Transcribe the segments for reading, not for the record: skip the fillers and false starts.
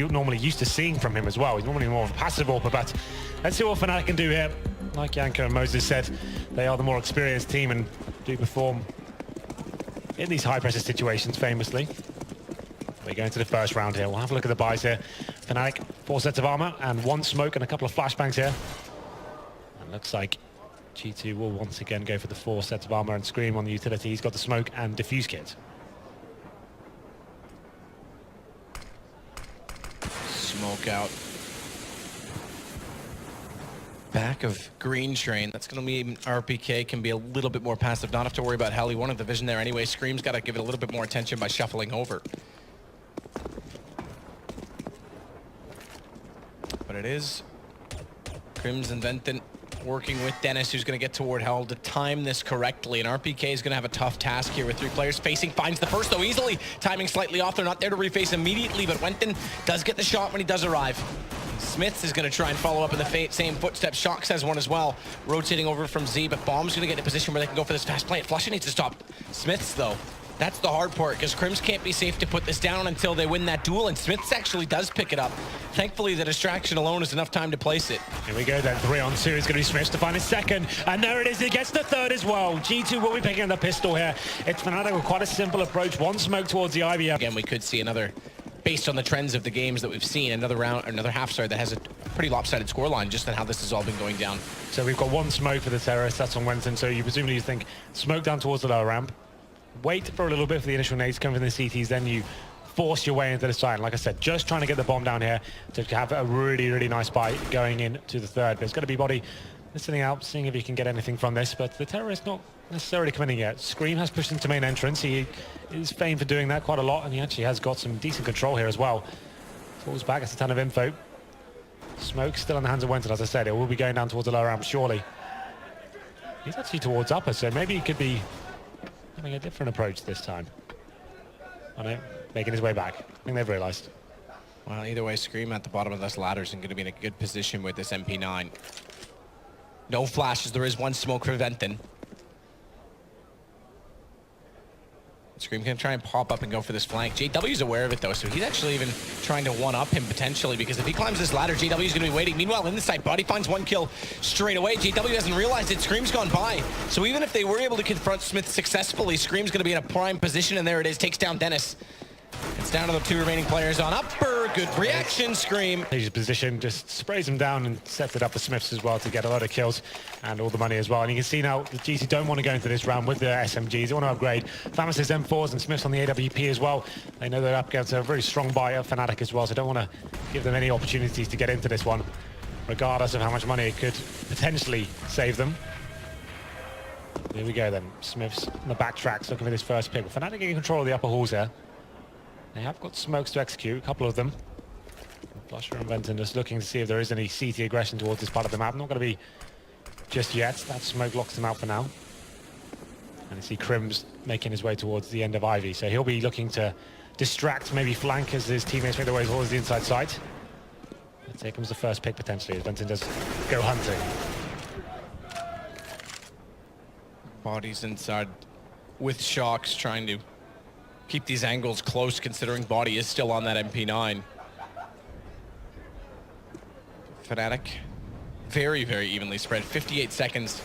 normally used to seeing from him as well. He's normally more of a passive AWPer, but let's see what Fnatic can do here. Like Yanko and Moses said, they are the more experienced team and do perform in these high-pressure situations famously. We go into the first round here. We'll have a look at the buys here. Fnatic, 4 sets of armor and 1 smoke and a couple of flashbangs here. And looks like G2 will once again go for the 4 sets of armor and Scream on the utility. He's got the smoke and diffuse kit. Smoke out. Back of green train. That's going to mean RPK can be a little bit more passive. Not have to worry about Heli. One of the vision there anyway. Scream's got to give it a little bit more attention by shuffling over. But it is Crims and Venton working with Dennis, who's going to get toward Hell to time this correctly. And RPK is going to have a tough task here with 3 players facing. Finds the first, though, easily. Timing slightly off. They're not there to reface immediately, but Wenton does get the shot when he does arrive. Smiths is going to try and follow up in the same footsteps. Shox has one as well, rotating over from Z, but Bomb's going to get in a position where they can go for this fast play. Flusha needs to stop Smiths, though. That's the hard part, because Crims can't be safe to put this down until they win that duel, and Smiths actually does pick it up. Thankfully, the distraction alone is enough time to place it. Here we go then, 3-on-2 is going to be Smiths to find his second, and there it is, he gets the third as well. G2 will be picking up the pistol here. It's Fnatic with quite a simple approach, 1 smoke towards the IBF. Again, we could see another, based on the trends of the games that we've seen, another half, that has a pretty lopsided scoreline, just on how this has all been going down. So we've got 1 smoke for the terrorists, that's on Wenton, so you presumably think smoke down towards the lower ramp. Wait for a little bit for the initial nades coming from the CTs, then you force your way into the side. And like I said, just trying to get the bomb down here to have a really, really nice bite going into the third. But it's going to be Body listening out, seeing if he can get anything from this. But the terrorist not necessarily coming in yet. Scream has pushed into main entrance. He is famed for doing that quite a lot, and he actually has got some decent control here as well. Falls back, it's a ton of info. Smoke still in the hands of Wenton, as I said. It will be going down towards the lower ramp, surely. He's actually towards upper, so maybe he could be having a different approach this time. I know, making his way back. I think they've realized. Well, either way, Scream at the bottom of this ladder is going to be in a good position with this MP9. No flashes. There is 1 smoke for Venton. Scream can try and pop up and go for this flank. JW's aware of it, though, so he's actually even trying to one-up him potentially, because if he climbs this ladder, JW's going to be waiting. Meanwhile, in the side, Body finds 1 kill straight away. JW hasn't realized it. Scream's gone by. So even if they were able to confront Smith successfully, Scream's going to be in a prime position, and there it is. Takes down Dennis. It's down to the 2 remaining players on upper. Good reaction, Scream. His position just sprays him down and sets it up for Smiths as well to get a lot of kills and all the money as well. And you can see now the GC don't want to go into this round with the SMGs. They want to upgrade. Famus's M4s and Smiths on the AWP as well. They know they're up against a very strong buy at Fnatic as well, so don't want to give them any opportunities to get into this one, regardless of how much money it could potentially save them. Here we go then. Smiths on the backtracks looking for this first pick. Fnatic getting control of the upper halls here. They have got smokes to execute, a couple of them. Flusha and Venton just looking to see if there is any CT aggression towards this part of the map. Not going to be just yet. That smoke locks them out for now. And you see Crims making his way towards the end of Ivy. So he'll be looking to distract, maybe flank as his teammates make their way towards the inside side. Let's here comes the first pick potentially as Venton does go hunting. Body's inside with Shox, trying to keep these angles close, considering Body is still on that MP9. Fnatic, very, very evenly spread. 58 seconds.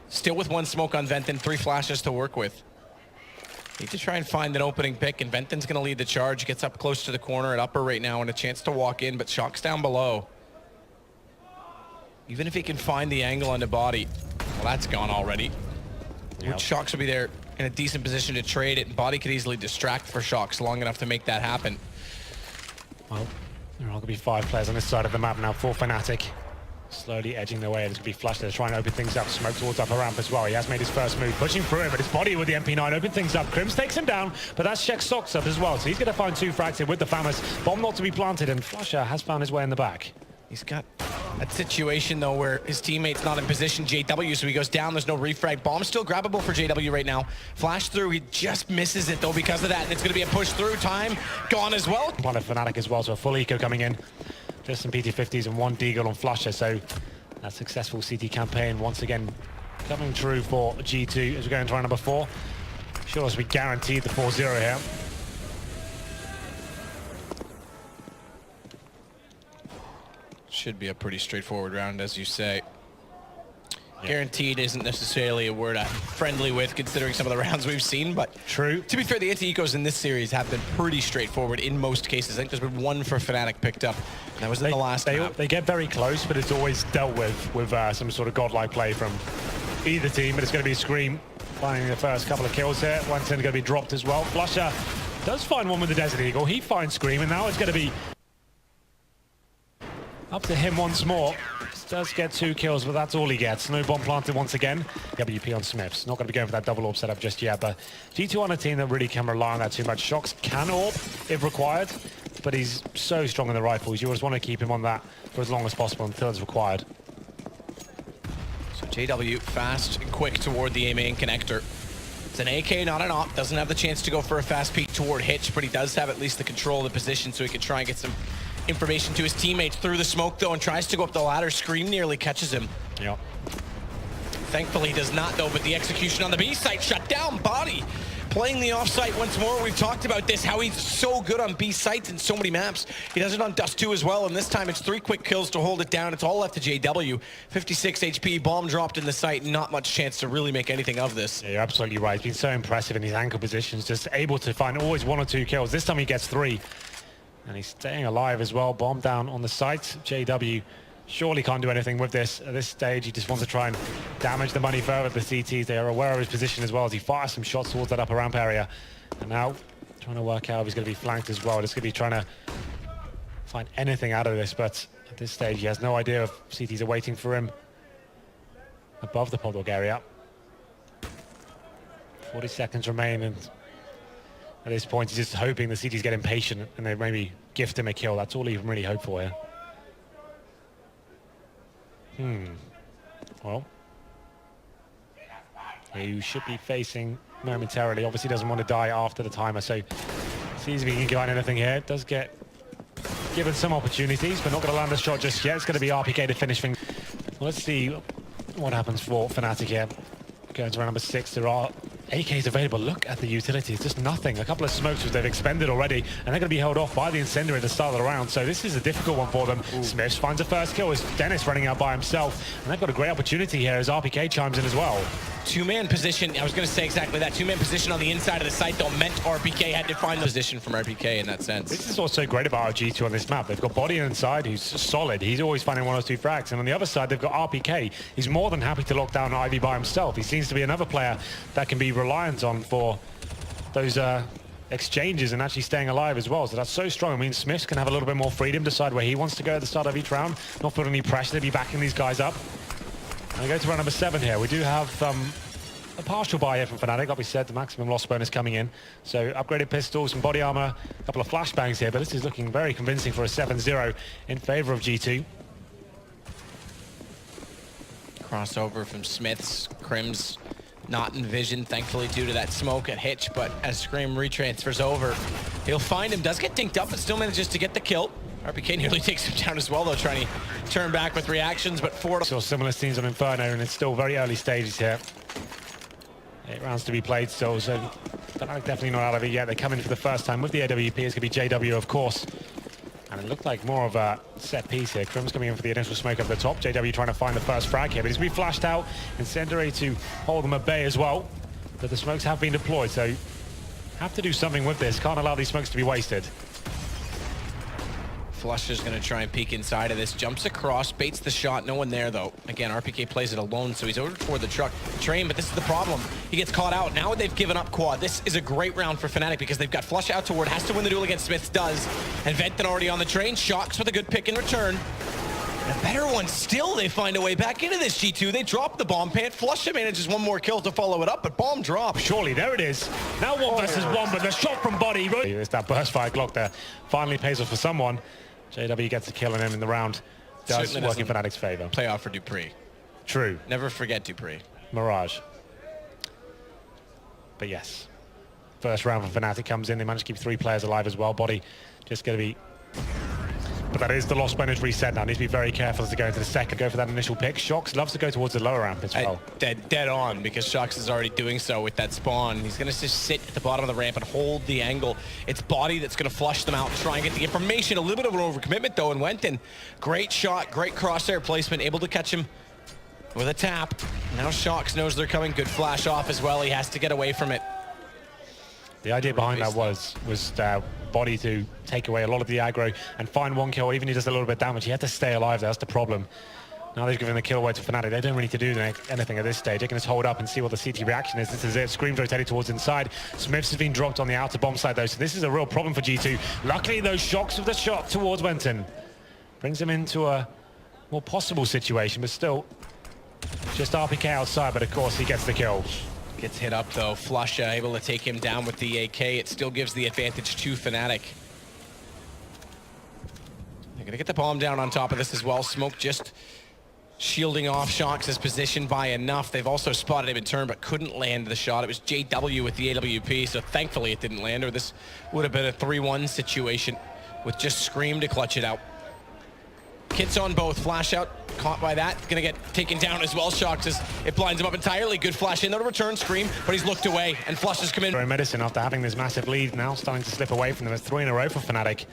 Still with 1 smoke on Venton, 3 flashes to work with. Need to try and find an opening pick, and Venton's going to lead the charge. Gets up close to the corner at upper right now and a chance to walk in, but Shox down below. Even if he can find the angle on the Body, well, that's gone already. Yep. Shox will be there in a decent position to trade it, and Body could easily distract for Shox long enough to make that happen. Well, there are going to be 5 players on this side of the map now for Fnatic. Slowly edging their way. There's going to be Flush there trying to open things up. Smoke towards upper ramp as well. He has made his first move, pushing through it, but his Body with the MP9 open things up. Crims takes him down, but that's Shek Socks up as well. So he's going to find 2 frags here with the Famus. Bomb not to be planted, and Flusha has found his way in the back. He's got a situation, though, where his teammate's not in position, JW, so he goes down. There's no refrag. Bomb still grabbable for JW right now. Flash through. He just misses it, though, because of that, and it's going to be a push through. Time gone as well. One of Fnatic as well, so a full eco coming in. Just some PT50s and 1 Deagle on Flusha, so a successful CT campaign once again coming true for G2 as we go into round number 4. Sure as we guaranteed the 4-0 here. Should be a pretty straightforward round, as you say. Guaranteed isn't necessarily a word I'm friendly with, considering some of the rounds we've seen, but true. To be fair, the anti-ecos in this series have been pretty straightforward in most cases. I think there's been one for Fnatic picked up, and that was in the last map. They get very close, but it's always dealt with some sort of godlike play from either team, but it's going to be Scream finding the first couple of kills here. One's going to be dropped as well. Flusher does find one with the Desert Eagle. He finds Scream, and now it's going to be up to him once more. Does get 2 kills, but that's all he gets. No bomb planted once again. WP on Smiths. Not going to be going for that double orb setup just yet, but G2 on a team that really can rely on that too much. Shox can orb if required, but he's so strong in the rifles. You just want to keep him on that for as long as possible until it's required. So JW fast and quick toward the A main connector. It's an AK, not an op. Doesn't have the chance to go for a fast peek toward Hitch, but he does have at least the control of the position, so he can try and get some information to his teammates through the smoke, though, and tries to go up the ladder. Scream nearly catches him. Yep. Thankfully, he does not, though, but the execution on the B site shut down. Body playing the offsite once more. We've talked about this, how he's so good on B sites in so many maps. He does it on Dust 2 as well, and this time it's 3 quick kills to hold it down. It's all left to JW. 56 HP, bomb dropped in the site, not much chance to really make anything of this. Yeah, you're absolutely right. He's been so impressive in his anchor positions, just able to find always 1 or 2 kills. This time he gets 3. And he's staying alive as well. Bomb down on the site. JW surely can't do anything with this. At this stage, he just wants to try and damage the money further. The CTs, they are aware of his position as well as he fires some shots towards that upper ramp area. And now, trying to work out if he's going to be flanked as well. Just going to be trying to find anything out of this. But at this stage, he has no idea if CTs are waiting for him above the Podog area. 40 seconds remain, and at this point, he's just hoping the CTs get impatient and they maybe gift him a kill. That's all he can really hope for here. Well, he should be facing momentarily. Obviously doesn't want to die after the timer, so sees if he can get anything here. Does get given some opportunities, but not going to land a shot just yet. It's going to be RPK to finish things. Well, let's see what happens for Fnatic here. Going to round number 6, there are AKs available. Look at the utility, it's just nothing. A couple of smokes which they've expended already, and they're going to be held off by the incendiary at the start of the round, so this is a difficult one for them. Smiths finds a first kill as Dennis running out by himself, and they've got a great opportunity here as RPK chimes in as well. Two-man position, I was going to say exactly that. Two-man position on the inside of the site, though, meant RPK had to find the position from RPK in that sense. This is what's so great about our G2 on this map. They've got Body inside, who's solid. He's always finding 1 or 2 frags. And on the other side, they've got RPK. He's more than happy to lock down Ivy by himself. He seems to be another player that can be reliant on for those exchanges and actually staying alive as well. So that's so strong. I mean, Smiths can have a little bit more freedom, decide where he wants to go at the start of each round, not put any pressure to be backing these guys up. And we go to round number 7 here. We do have a partial buy here from Fnatic. Like we said, the maximum loss bonus coming in. So upgraded pistols, some body armor, a couple of flashbangs here, but this is looking very convincing for a 7-0 in favor of G2. Crossover from Smiths. Crim's not in vision, thankfully, due to that smoke at Hitch, but as Scream retransfers over, he'll find him. Does get dinked up, but still manages to get the kill. RPK nearly takes him down as well, though, trying to turn back with reactions, but Ford... Saw similar scenes on Inferno, and it's still very early stages here. 8 rounds to be played still, so Fnatic definitely not out of it yet. They come in for the first time with the AWP. It's going to be JW, of course. And it looked like more of a set piece here. Crim's coming in for the initial smoke up the top. JW trying to find the first frag here, but he's going to be flashed out. Incendiary to hold them at bay as well. But the smokes have been deployed, so have to do something with this. Can't allow these smokes to be wasted. Flusher's going to try and peek inside of this. Jumps across, baits the shot. No one there, though. Again, RPK plays it alone, so he's over toward the train, but this is the problem. He gets caught out. Now they've given up quad. This is a great round for Fnatic because they've got Flush out toward, has to win the duel against Smiths, does. And Venton already on the train. Shox with a good pick in return. And a better one still, they find a way back into this G2. They drop the bomb pant. Flusher manages 1 more kill to follow it up, but bomb drop. Surely, there it is. Now 1 versus 1, but the shot from Body. It's that burst fire Glock there. Finally pays off for someone. JW gets a kill on him in the round. Does work in Fnatic's favor. Play off for Dupree. True. Never forget Dupree. Mirage. But yes. First round for Fnatic comes in. They manage to keep 3 players alive as well. Body just going to be But that is the lost bonus reset now. Need to be very careful as to go into the second. Go for that initial pick. Shox loves to go towards the lower ramp as well. Dead on, because Shox is already doing so with that spawn. He's going to just sit at the bottom of the ramp and hold the angle. It's Body that's going to flush them out and try and get the information. A little bit of an overcommitment, though, and went in. Great shot, great crosshair placement, able to catch him with a tap. Now Shox knows they're coming. Good flash off as well. He has to get away from it. The idea behind that was Body to take away a lot of the aggro and find one kill. Even if he does a little bit of damage, he had to stay alive. That's the problem. Now they've given the kill away to Fnatic. They don't really need to do anything at this stage. They can just hold up and see what the CT reaction is. This is it. Scream's rotated towards inside. Smiths has been dropped on the outer bomb side, though, so this is a real problem for G2. Luckily, those Shox of the shot towards Wenton brings him into a more possible situation, but still just RPK outside, but of course he gets the kill. Gets hit up, though. Flusha able to take him down with the AK. It still gives the advantage to Fnatic. They're going to get the bomb down on top of this as well. Smoke just shielding off Shox's position by enough. They've also spotted him in turn, but couldn't land the shot. It was JW with the AWP, so thankfully it didn't land, or this would have been a 3-1 situation with just Scream to clutch it out. Kits on both. Flash out. Caught by that. Gonna get taken down as well. Shox as it blinds him up entirely. Good flash in there to return. Scream, but he's looked away and flushes come in. Medicine after having this massive lead now starting to slip away from them. It's 3 in a row for Fnatic.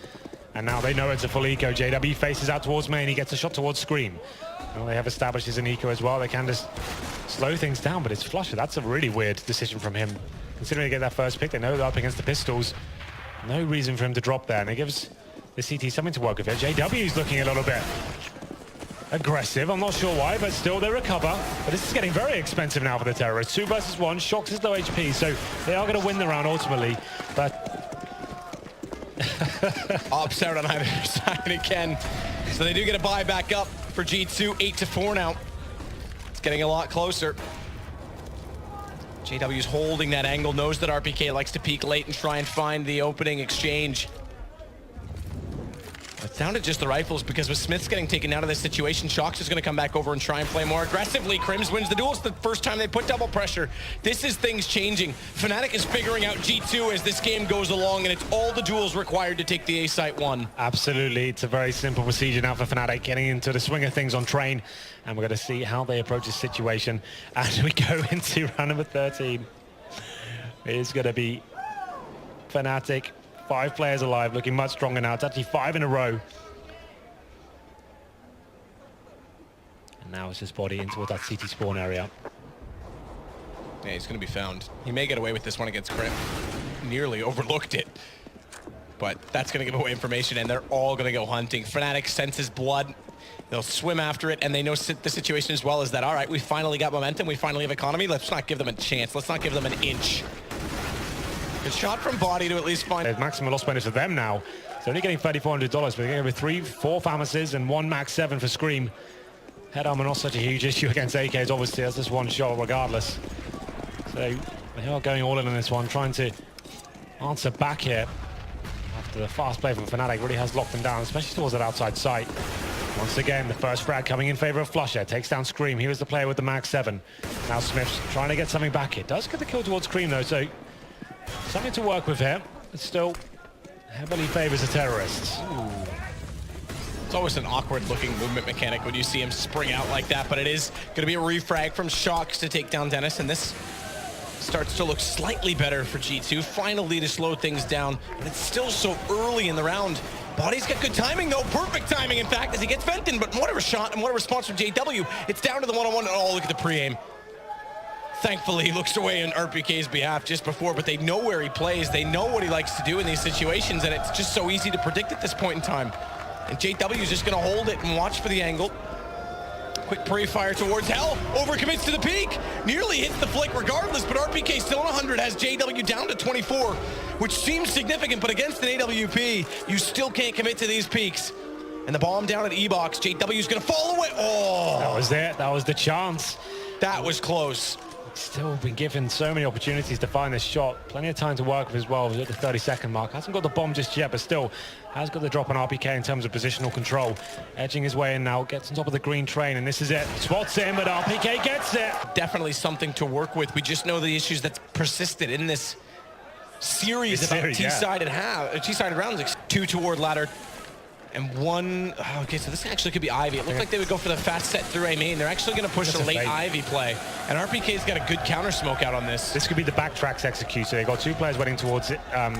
And now they know it's a full eco. JW faces out towards main. He gets a shot towards Scream. Well, they have established as an eco as well. They can just slow things down, but it's Flusher. That's a really weird decision from him. Considering they get that first pick, they know they're up against the pistols. No reason for him to drop there, and it gives the CT something to work with here. JW's looking a little bit aggressive. I'm not sure why, but still they recover. But this is getting very expensive now for the terrorists. 2 versus 1. Shox is low HP, so they are going to win the round ultimately. But Ops out on either side again. So they do get a buy back up for G2. 8-4 now. It's getting a lot closer. JW's holding that angle, knows that RPK likes to peek late and try and find the opening exchange. It's down to just the rifles, because with Smiths getting taken out of this situation, Shox is going to come back over and try and play more aggressively. Crims wins the duel. It's the first time they put double pressure. This is things changing. Fnatic is figuring out G2 as this game goes along, and it's all the duels required to take the A site 1. Absolutely. It's a very simple procedure now for Fnatic, getting into the swing of things on train. And we're going to see how they approach this situation as we go into round number 13. It is going to be Fnatic. 5 players alive, looking much stronger now. It's actually 5 in a row. And now it's just Body in towards that CT spawn area. Yeah, he's going to be found. He may get away with this one against Crim. Nearly overlooked it. But that's going to give away information, and they're all going to go hunting. Fnatic senses blood. They'll swim after it, and they know the situation as well as that. All right, we finally got momentum. We finally have economy. Let's not give them a chance. Let's not give them an inch. Good shot from Body to at least find... There's maximum loss bonus for them now. It's only getting $3,400, but they're getting 4 Famases and 1 max 7 for Scream. Head armor not such a huge issue against AKs, obviously. That's just 1 shot regardless. So they are going all in on this one, trying to answer back here. After the fast play from Fnatic really has locked them down, especially towards that outside site. Once again, the first frag coming in favor of Flusher. Takes down Scream. Here is the player with the max 7. Now Smith's trying to get something back. It does get the kill towards Scream though, so something to work with here. It still heavily favors the terrorists. Ooh. It's always an awkward looking movement mechanic when you see him spring out like that, but it is going to be a refrag from Shox to take down Dennis, and this starts to look slightly better for G2. Finally to slow things down, but it's still so early in the round. Body's got good timing though, perfect timing in fact, as he gets Fenton, but what a shot and what a response from JW. It's down to the one-on-one. Oh, look at the pre-aim. Thankfully, he looks away on RPK's behalf just before, but they know where he plays. They know what he likes to do in these situations, and it's just so easy to predict at this point in time. And JW is just going to hold it and watch for the angle. Quick pre-fire towards Hell. Overcommits to the peak. Nearly hits the flick regardless, but RPK still on 100, has JW down to 24, which seems significant, but against an AWP, you still can't commit to these peaks. And the bomb down at E-Box. JW's going to fall away. Oh! That was it. That was the chance. That was close. Still been given so many opportunities to find this shot. Plenty of time to work with as well. At the 30-second mark. Hasn't got the bomb just yet, but still has got the drop on RPK in terms of positional control. Edging his way in now. Gets on top of the green train, and this is it. Spots in, but RPK gets it. Definitely something to work with. We just know the issues that persisted in this series about T-sided rounds. 2 toward ladder. And one, okay, so this actually could be Ivy. It looked like they would go for the fast set through A main. They're actually going to push a late Ivy play. And RPK's got a good counter smoke out on this. This could be the backtracks executor. They've got two players waiting towards the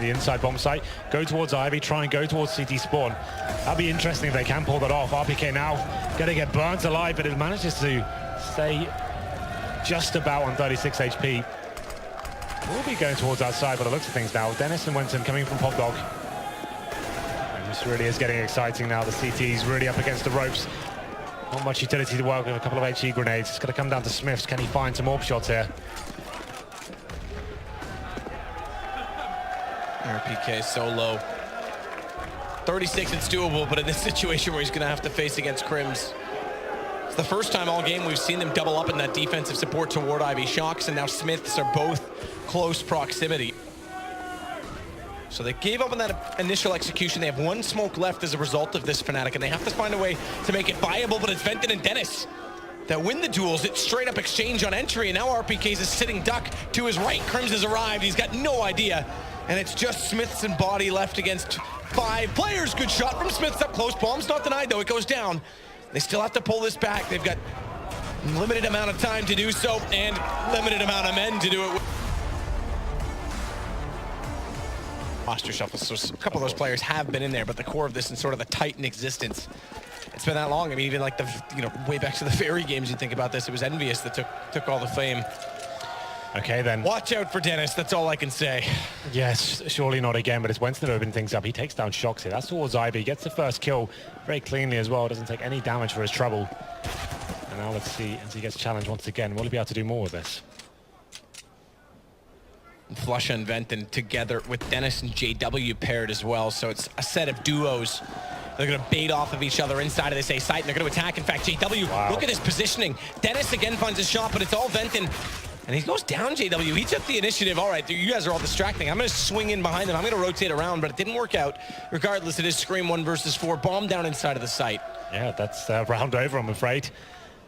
inside bomb site. Go towards Ivy, try and go towards CT spawn. That'll be interesting if they can pull that off. RPK now going to get burnt alive, but it manages to stay just about on 36 HP. We'll be going towards outside by the looks of things now. Dennis and Wenton coming from Pop Dog. This really is getting exciting now. The CT's really up against the ropes. Not much utility to work with, a couple of HE grenades. It's going to come down to Smiths. Can he find some AWP shots here? RPK so low. 36, it's doable, but in this situation where he's going to have to face against Crims. It's the first time all game we've seen them double up in that defensive support toward Ivy. Shocks and now Smiths are both close proximity. So they gave up on that initial execution. They have one smoke left as a result of this Fnatic, and they have to find a way to make it viable, but it's Venton and Dennis that win the duels. It's straight up exchange on entry, and now RPK's is sitting duck to his right. Crims has arrived. He's got no idea, and it's just Smiths and Body left against 5 players. Good shot from Smiths up close. Bomb's not denied, though. It goes down. They still have to pull this back. They've got limited amount of time to do so, and limited amount of men to do it. Roster shuffle, so a couple of those players have been in there, but the core of this in sort of the Titan existence, it's been that long. I mean, even like way back to the Fairy games, you think about this, it was Envious that took all the fame. Okay, then. Watch out for Dennis, that's all I can say. Yes, surely not again, but it's Winston that opened things up. He takes down Shocks here. That's towards Ivy. Gets the first kill very cleanly as well. Doesn't take any damage for his trouble. And now let's see, as he gets challenged once again, will he be able to do more with this? Flusha and Venton together with Dennis and JW paired as well, so it's a set of duos. They're going to bait off of each other inside of this A site, and they're going to attack. In fact, JW, wow. Look at his positioning. Dennis again finds a shot, but it's all Venton. And he goes down, JW. He took the initiative. All right, you guys are all distracting. I'm going to swing in behind them. I'm going to rotate around, but it didn't work out. Regardless, it is Scream 1 versus 4. Bomb down inside of the site. Yeah, that's round over, I'm afraid.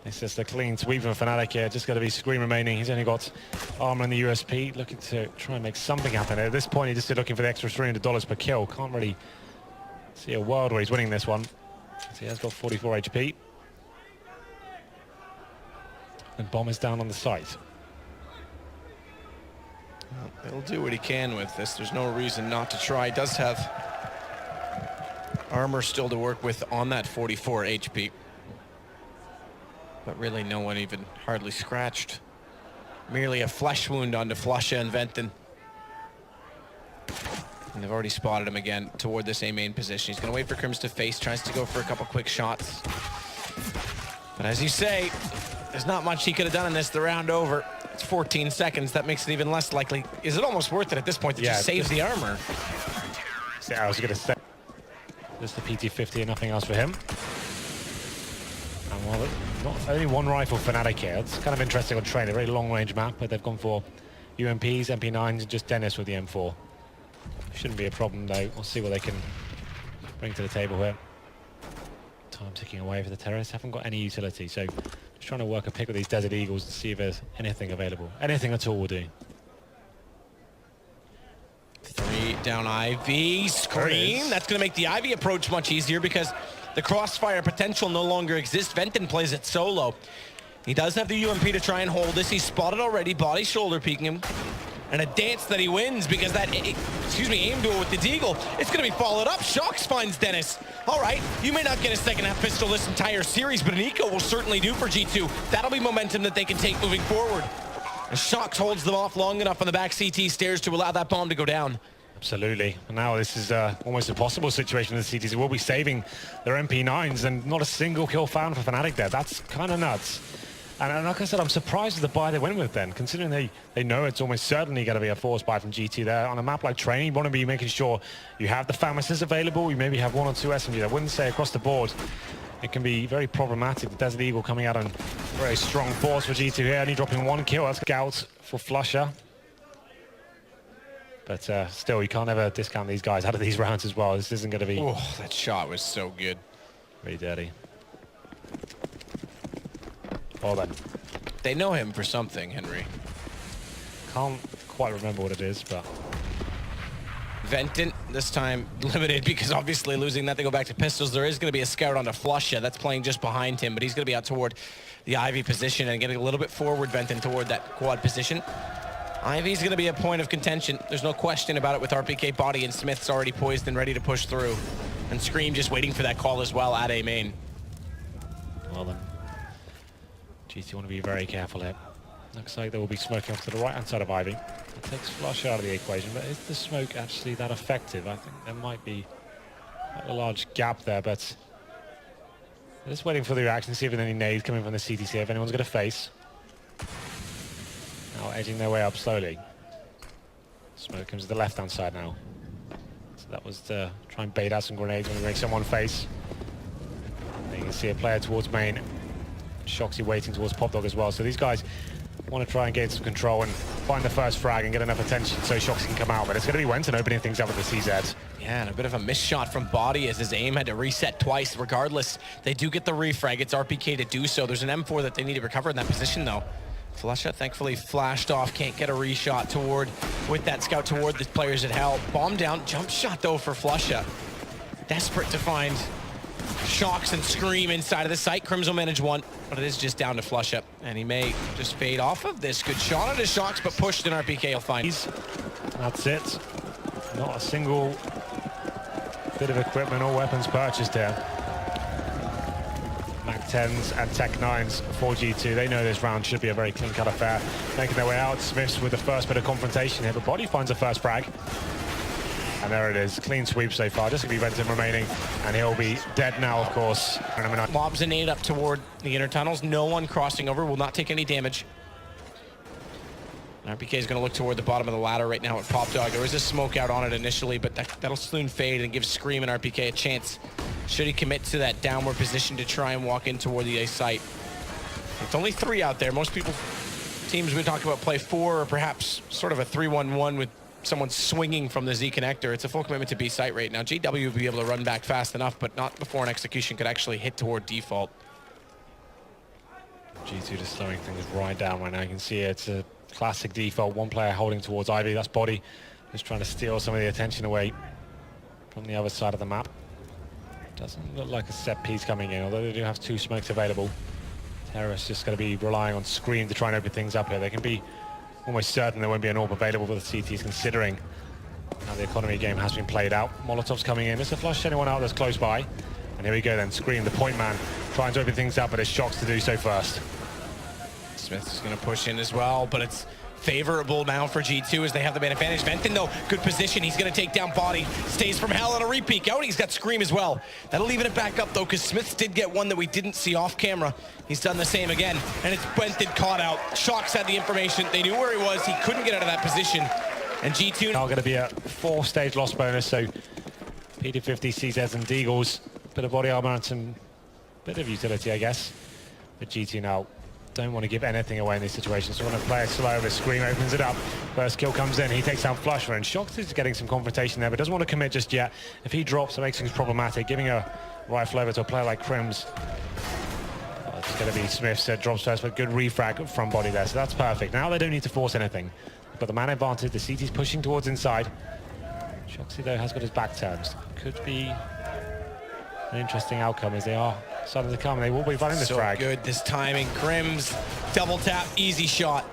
It's just a clean sweep from Fnatic here. Just got to be Scream remaining. He's only got armor in the USP, looking to try and make something happen. At this point, he's just looking for the extra $300 per kill. Can't really see a world where he's winning this one. So he has got 44 HP. And Bomb is down on the site. Well, he'll do what he can with this. There's no reason not to try. He does have armor still to work with on that 44 HP. But really no one even hardly scratched. Merely a flesh wound onto Flusha and Venton. And they've already spotted him again toward this A main position. He's going to wait for Crims to face, tries to go for a couple quick shots. But as you say, there's not much he could have done in this. The round over. It's 14 seconds. That makes it even less likely. Is it almost worth it at this point to just save the armor? Yeah, I was going to say. Just the PT-50 and nothing else for him. And well, not only one rifle for Fnatic here. It's kind of interesting on train. A very long-range map, but they've gone for UMPs, MP9s, and just Dennis with the M4. Shouldn't be a problem, though. We'll see what they can bring to the table here. Time ticking away for the terrorists. Haven't got any utility, so just trying to work a pick with these Desert Eagles to see if there's anything available. Anything at all will do. 3 down Ivy. Scream. That's going to make the Ivy approach much easier because the crossfire potential no longer exists. Venton plays it solo. He does have the UMP to try and hold this. He's spotted already. Body shoulder peeking him. And a dance that he wins because that, aim duel with the Deagle, it's going to be followed up. Shocks finds Dennis. All right, you may not get a second half pistol this entire series, but an eco will certainly do for G2. That'll be momentum that they can take moving forward. And Shocks holds them off long enough on the back CT stairs to allow that bomb to go down. Absolutely. And now this is almost an impossible situation in the CTs. They will be saving their MP9s and not a single kill found for Fnatic there. That's kind of nuts. And like I said, I'm surprised at the buy they went with then, considering they know it's almost certainly going to be a force buy from GT there. On a map like Train, you want to be making sure you have the Famis's available. You maybe have 1 or 2 SMGs. I wouldn't say across the board. It can be very problematic. The Desert Eagle coming out on very strong force for G2 here, only dropping 1 kill. That's Scout for Flusha. But still, you can't ever discount these guys out of these rounds as well. This isn't going to be... Oh, that shot was so good. Very dirty. Well then. They know him for something, Henry. Can't quite remember what it is, but... Venton this time limited because obviously losing that, they go back to pistols. There is going to be a scout onto Flusha that's playing just behind him, but he's going to be out toward the Ivy position and getting a little bit forward, venting toward that quad position. Ivy's going to be a point of contention. There's no question about it with RPK body, and Smith's already poised and ready to push through. And Scream just waiting for that call as well at A main. Well then, GT want to be very careful here. Looks like they will be smoking off to the right-hand side of Ivy. It takes Flush out of the equation, but is the smoke actually that effective? I think there might be quite a large gap there, but just waiting for the reaction, see if there's any nades coming from the CTC, if anyone's going to face. Now edging their way up slowly. Smoke comes to the left-hand side now. So that was to try and bait out some grenades when we make someone face. And you can see a player towards main. Shoxy waiting towards Pop Dog as well. So these guys want to try and gain some control and find the first frag and get enough attention so Shoxy can come out. But it's going to be Wenton opening things up with the CZ. Yeah, and a bit of a miss shot from Body as his aim had to reset twice. Regardless, they do get the refrag. It's RPK to do so. There's an M4 that they need to recover in that position, though. Flusha thankfully flashed off, can't get a reshot toward, with that scout toward the players at Hell. Bomb down, jump shot though for Flusha. Desperate to find Shocks and Scream inside of the site. Crims will manage one, but it is just down to Flusha. And he may just fade off of this. Good shot on his Shocks, but pushed in RPK will find. That's it. Not a single bit of equipment or weapons purchased here. Mac 10s and Tech 9s for G2. They know this round should be a very clean-cut affair. Making their way out. Smiths with the first bit of confrontation here, but Body finds the first frag. And there it is. Clean sweep so far. Just going to be Venton remaining, and he'll be dead now, of course. Lobs a nade up toward the inner tunnels. No one crossing over. Will not take any damage. RPK is going to look toward the bottom of the ladder right now with Pop Dog. There is a smoke out on it initially, but that'll soon fade and give Scream and RPK a chance. Should he commit to that downward position to try and walk in toward the A site. It's only 3 out there. Most teams we talk about play 4 or perhaps sort of a 3-1-1 with someone swinging from the Z connector. It's a full commitment to B site right now. JW would be able to run back fast enough, but not before an execution could actually hit toward default. G2 just slowing things right down right now. You can see it's a classic default. One player holding towards Ivy. That's Body. Just trying to steal some of the attention away from the other side of the map. Doesn't look like a set piece coming in, although they do have 2 smokes available. Terrorists just going to be relying on Scream to try and open things up here. They can be almost certain there won't be an AWP available for the CTs, considering how the economy game has been played out. Molotov's coming in. Mr. Flush, anyone out that's close by? And here we go then. Scream, the point man, trying to open things up, but it's Shocks to do so first. Smith is going to push in as well, but it's favorable now for G2 as they have the man advantage. Venton, though, good position. He's going to take down Body. Stays from Hell on a repeat out. He's got Scream as well. That'll even it back up, though, because Smith did get one that we didn't see off camera. He's done the same again, and it's Venton caught out. Shocks had the information. They knew where he was. He couldn't get out of that position. And G2... Now going to be a 4-stage loss bonus, so PD50, CZs, and Deagles. Bit of body armor and some bit of utility, I guess. But G2 now don't want to give anything away in these situations. So want to play it slow, but Scream opens it up. First kill comes in, he takes down Flusher, and Shocks is getting some confrontation there, but doesn't want to commit just yet. If he drops, it makes things problematic. Giving a rifle over to a player like Crims. Oh, it's going to be Smith, drops first, but good refrag from Body there, so that's perfect. Now they don't need to force anything. But the man advantage, the CT's pushing towards inside. Shoxy, though, has got his back turned. Could be an interesting outcome as they are starting to come. They will be running this frag. So good, this timing. Crims, double tap, easy shot.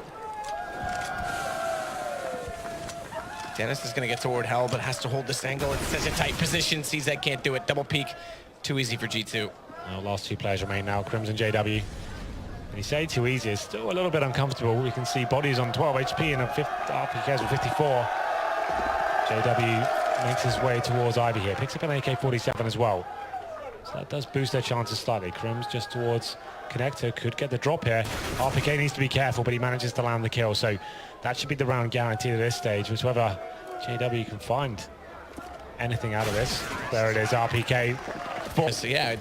Dennis is going to get toward Hell, but has to hold this angle. It's such a tight position. CZ can't do it. Double peek, too easy for G2. Now, last 2 players remain now, Crims and JW. And you say too easy, it's still a little bit uncomfortable. We can see Bodies on 12 HP and RPKs with 54. JW makes his way towards Ivy here. Picks up an AK-47 as well. So that does boost their chances slightly. Crims just towards Connector, could get the drop here. RPK needs to be careful, but he manages to land the kill. So that should be the round guaranteed at this stage, which whether JW can find anything out of this. There it is, RPK. So yeah,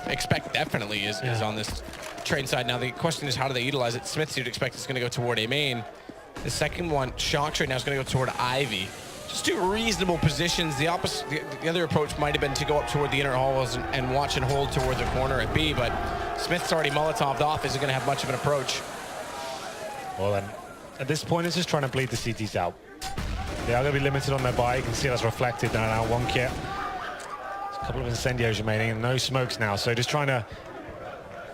expect definitely is on this train side. Now the question is, how do they utilize it? Smith, you'd expect it's going to go toward A main. The second one, Shocks right now, is going to go toward Ivy. Just 2 reasonable positions. The opposite, the other approach might have been to go up toward the inner halls and watch and hold toward the corner at B, but Smith's already Molotov'd off, isn't going to have much of an approach. Well then, at this point, it's just trying to bleed the CTs out. They are going to be limited on their buy. You can see that's reflected now. One kit. There's a couple of incendios remaining and no smokes now. So just trying to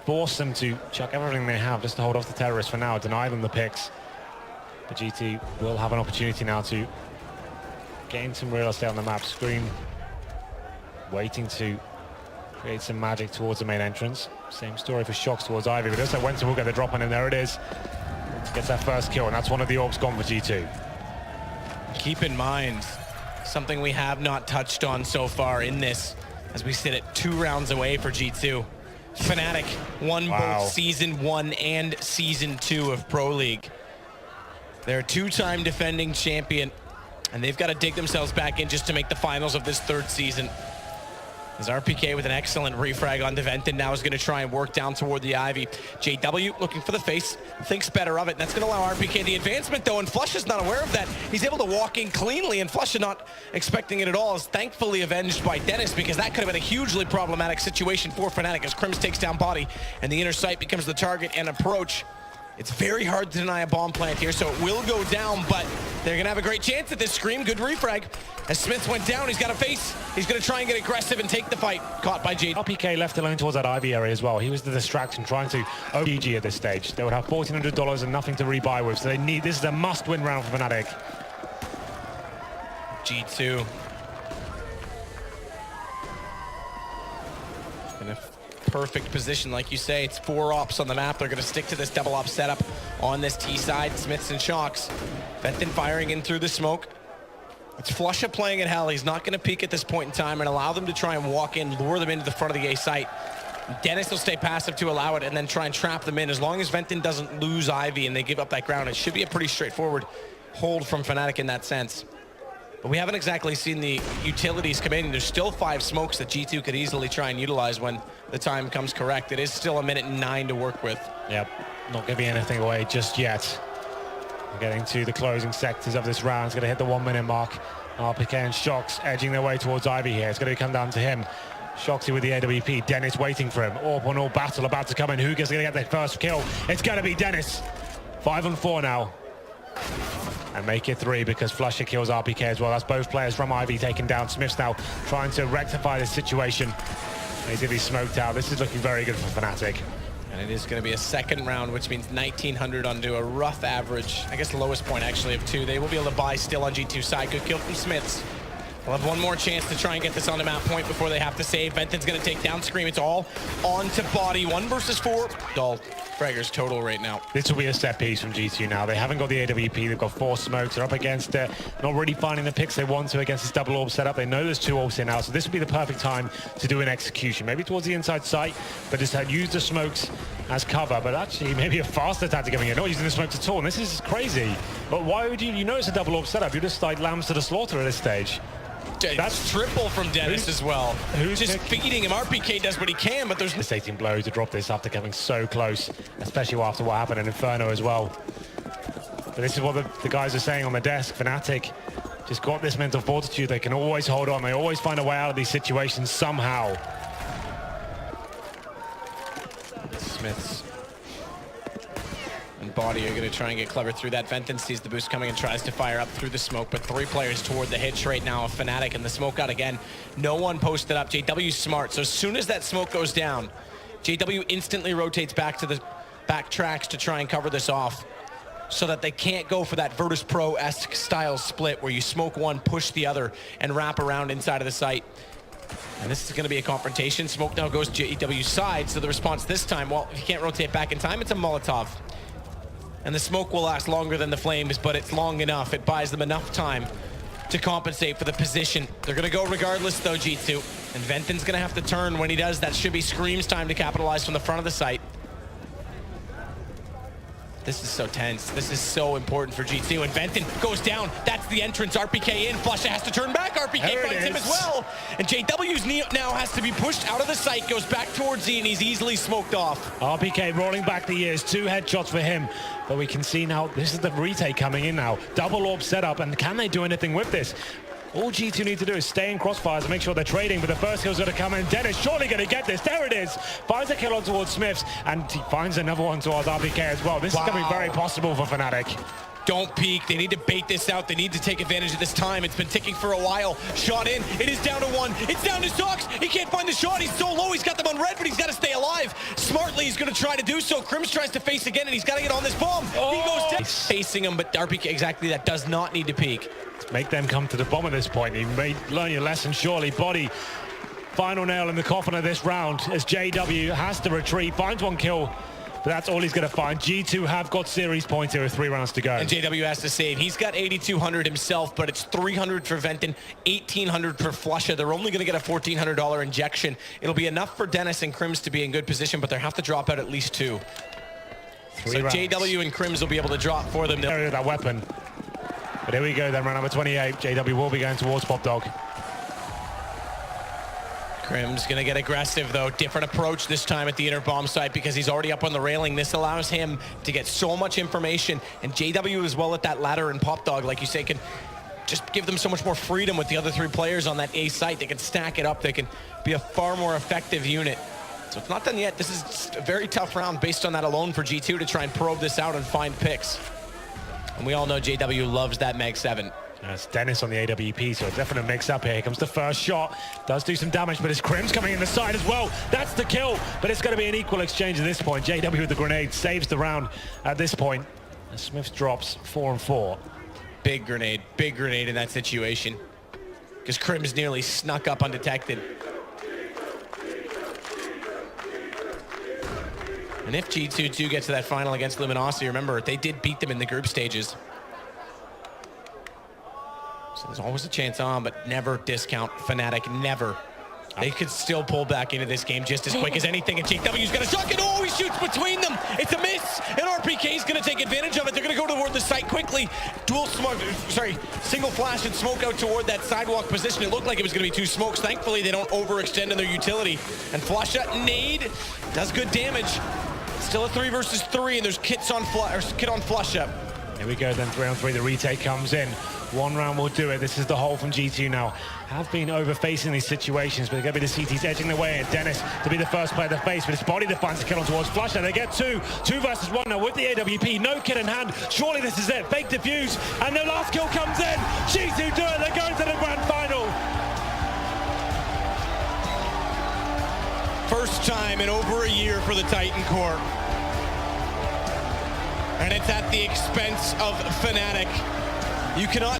force them to chuck everything they have just to hold off the terrorists for now, deny them the picks. But GT will have an opportunity now to gain some real estate on the map. Scream waiting to create some magic towards the main entrance. Same story for Shocks towards Ivy, but just like Wenton will get the drop on, and there it is. Gets that first kill, and that's one of the orbs gone for G2. Keep in mind, something we have not touched on so far in this, as we sit at 2 rounds away for G2. Fnatic won both Season 1 and Season 2 of Pro League. They're a 2-time defending champion, and they've got to dig themselves back in just to make the finals of this 3rd season. As RPK with an excellent refrag on Deventon now is going to try and work down toward the Ivy. JW looking for the face, thinks better of it. That's going to allow RPK the advancement though, and Flush is not aware of that. He's able to walk in cleanly, and Flush is not expecting it at all. Is thankfully avenged by Dennis, because that could have been a hugely problematic situation for Fnatic as Crims takes down Body and the inner sight becomes the target and approach. It's very hard to deny a bomb plant here, so it will go down, but they're going to have a great chance at this. Scream, good refrag. As Smith went down, he's got a face. He's going to try and get aggressive and take the fight. Caught by Jade. RPK left alone towards that Ivy area as well. He was the distraction trying to OGG at this stage. They would have $1,400 and nothing to rebuy with, so they need, this is a must-win round for Fnatic. G2. In a perfect position, like you say. It's 4 ops on the map. They're going to stick to this double op setup on this T side. Smiths and Shocks. Venton firing in through the smoke. It's Flusha playing at hell. He's not going to peek at this point in time and allow them to try and walk in, lure them into the front of the A site. Dennis will stay passive to allow it and then try and trap them in. As long as Venton doesn't lose Ivy and they give up that ground, it should be a pretty straightforward hold from Fnatic in that sense. But we haven't exactly seen the utilities come in. There's still 5 smokes that G2 could easily try and utilize when the time comes correct. It is still 1:09 to work with. Yep, not giving anything away just yet. We're getting to the closing sectors of this round. It's going to hit the 1-minute mark. RPK and Shocks edging their way towards Ivy here. It's going to come down to him. Shoxy with the AWP. Dennis waiting for him. All on all battle about to come in. Who's going to get their first kill? It's going to be Dennis. 5 on 4 now. And make it 3 because Flusha kills RPK as well. That's both players from Ivy taken down. Smith's now trying to rectify this situation. He's going to be smoked out. This is looking very good for Fnatic. And it is going to be a 2nd round, which means 1,900 onto a rough average. I guess the lowest point actually of 2. They will be able to buy still on G2 side. Good kill from Smiths. They'll have one more chance to try and get this on the map point before they have to save. Venton's going to take down Scream. It's all onto Body. 1 versus 4. Dull. Fraggers total right now. This will be a set piece from G2 now. They haven't got the AWP. They've got 4 smokes. They're up against not really finding the picks they want to against this double orb setup. They know there's 2 orbs here now, so this would be the perfect time to do an execution. Maybe towards the inside site, but just use the smokes as cover. But actually, maybe a faster tactic coming in. Not using the smokes at all. And this is crazy. But why would you know it's a double orb setup? You just like lambs to the slaughter at this stage. That's triple from Dennis as well. Who's just feeding him? RPK does what he can, but there's... This 18 blow to drop this after coming so close, especially after what happened in Inferno as well. But this is what the guys are saying on the desk. Fnatic just got this mental fortitude. They can always hold on. They always find a way out of these situations somehow. Smiths and Body are going to try and get clever through that. Venton sees the boost coming and tries to fire up through the smoke, but 3 players toward the hitch right now of Fnatic, and the smoke out again. No one posted up. JW's smart, so as soon as that smoke goes down, JW instantly rotates back to the back tracks to try and cover this off so that they can't go for that Virtus Pro-esque style split where you smoke one, push the other, and wrap around inside of the site. And this is going to be a confrontation. Smoke now goes to JW's side, so the response this time, well, if you can't rotate back in time, it's a Molotov. And the smoke will last longer than the flames, but it's long enough. It buys them enough time to compensate for the position. They're going to go regardless, though, G2. And Venton's going to have to turn. When he does, that should be Scream's time to capitalize from the front of the site. This is so tense. This is so important for G2. And Venton goes down. That's the entrance. RPK in. Flusha has to turn back. RPK finds him as well. And JW's now has to be pushed out of the site. Goes back towards Z, and he's easily smoked off. RPK rolling back the years. 2 headshots for him. But we can see now, this is the retake coming in now. Double orb setup. And can they do anything with this? All G2 need to do is stay in crossfires and make sure they're trading, but the first kill's going to come in. Dennis surely going to get this. There it is. Finds a kill on towards Smiths, and he finds another one towards RPK as well. This is going to be very possible for Fnatic. Don't peek. They need to bait this out. They need to take advantage of this time. It's been ticking for a while. Shot in. It is down to one. It's down to Sox. He can't find the shot. He's so low. He's got them on red, but he's got to stay alive. Smartly, he's going to try to do so. Crims tries to face again, and he's got to get on this bomb. Oh. He goes down. Facing him, but RPK, exactly that, does not need to peek. Make them come to the bomb at this point. You may learn your lesson, surely. Body, final nail in the coffin of this round as JW has to retreat, finds one kill, but that's all he's going to find. G2 have got series points here with 3 rounds to go. And JW has to save. He's got 8,200 himself, but it's 300 for Venton, 1,800 for Flusha. They're only going to get a $1,400 injection. It'll be enough for Dennis and Crims to be in good position, but they have to drop out at least 2. So rounds. JW and Crims will be able to drop for them. That weapon. But here we go then, round number 28. JW will be going towards Pop Dog. Crims gonna get aggressive though. Different approach this time at the inner bomb site because he's already up on the railing. This allows him to get so much information, and JW as well at that ladder, and Pop Dog, like you say, can just give them so much more freedom with the other 3 players on that A site. They can stack it up. They can be a far more effective unit. So it's not done yet. This is a very tough round based on that alone for G2 to try and probe this out and find picks. And we all know JW loves that Mag 7. That's Dennis on the AWP, so a definite mix-up here. Here comes the first shot. Does do some damage, but it's Crims coming in the side as well. That's the kill, but it's going to be an equal exchange at this point. JW with the grenade saves the round at this point. And Smiths drops 4 and 4. Big grenade in that situation. Because Crims nearly snuck up undetected. And if G2 do get to that final against Luminosity, remember, they did beat them in the group stages. So there's always a chance on, but never discount Fnatic, never. They could still pull back into this game just as quick as anything, and JW's gonna shock it. Oh, he shoots between them. It's a miss, and RPK's gonna take advantage of it. They're gonna go toward the site quickly. Single flash and smoke out toward that sidewalk position. It looked like it was gonna be 2 smokes. Thankfully, they don't overextend in their utility. And Flusha, nade, does good damage. Still a 3 versus 3, and there's kit on Flusha. Here we go then, 3 on 3, the retake comes in. 1 round will do it. This is the hole from G2 now. Have been over-facing these situations, but they're going to be the CTs edging their way, and Dennis to be the first player to face, but it's Body that finds the kill on towards Flusha. They get 2 versus 1 now with the AWP. No kit in hand. Surely this is it. Fake defuse, and the last kill comes in. G2 do it. They're going to the grand final. First time in over a year for the Titan Corps. And it's at the expense of Fnatic. You cannot